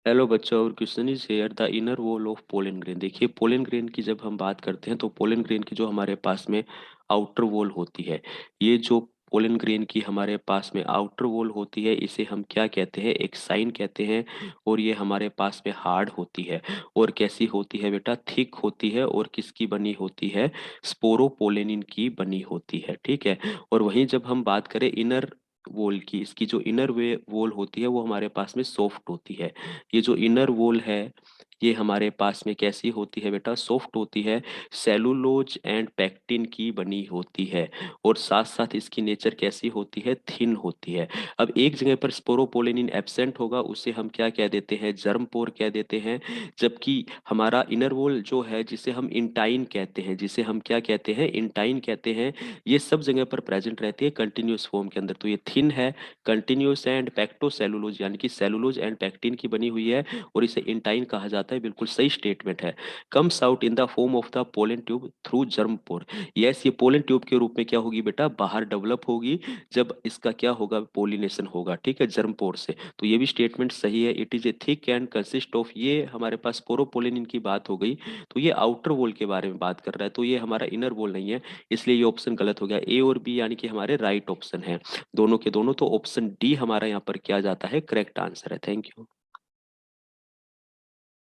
Hello बच्चों, और question is here the inner wall of pollen grain. देखिए, pollen grain की जब हम बात करते हैं तो पोलन ग्रेन की जो हमारे पास में आउटर वॉल होती है, ये जो पोलन ग्रेन की हमारे पास में आउटर वॉल होती है, इसे हम क्या कहते हैं? एक साइन कहते हैं। और ये हमारे पास में हार्ड होती है। और कैसी होती है बेटा? थिक होती है। और किसकी बनी होती है? स्पोरोपोलेनिन की बनी होती है। ठीक है। और वहीं जब हम बात करें इनर वॉल की, इसकी जो इनर वे वॉल होती है वो हमारे पास में सॉफ्ट होती है। ये जो इनर वॉल है, ये हमारे पास में कैसी होती है बेटा? सॉफ्ट होती है। सेलुलोज एंड पेक्टिन की बनी होती है। और साथ साथ इसकी नेचर कैसी होती है? थिन होती है। अब एक जगह पर स्पोरोपोलिन एब्सेंट होगा, उसे हम क्या कह देते हैं? जर्म पोर कह देते हैं। जबकि हमारा इनर वॉल जो है, जिसे हम इंटाइन कहते हैं, जिसे हम क्या कहते हैं? इंटाइन कहते हैं। ये सब जगह पर प्रेजेंट रहती है कंटिन्यूस फॉर्म के अंदर। तो ये थिन है, कंटिन्यूस एंड पैक्टो सेलुलोज, यानी कि सेलुलोज एंड पैक्टिन की बनी हुई है। और इसे इंटाइन कहा जाता है। बिल्कुल सही स्टेटमेंट है। Comes out in the form of the pollen tube through germ pore. Yes, ये पोलन ट्यूब के रूप में क्या होगी बेटा? बाहर डेवलप होगी, जब इसका क्या होगा? पोलिनेशन होगा। ठीक है, जर्म पोर से। तो ये भी स्टेटमेंट सही है। It is a thick and consist of, ये हमारे पास पोरोपोलिन की बात हो गई। तो ये आउटर वॉल के बारे में बात कर रहा है, तो ये हमारा इनर वॉल नहीं है। इसलिए ये ऑप्शन गलत हो गया। ए और बी यानी कि हमारे राइट ऑप्शन है, दोनों के दोनों। तो ऑप्शन डी हमारा यहाँ पर किया जाता है करेक्ट आंसर है। Thank you.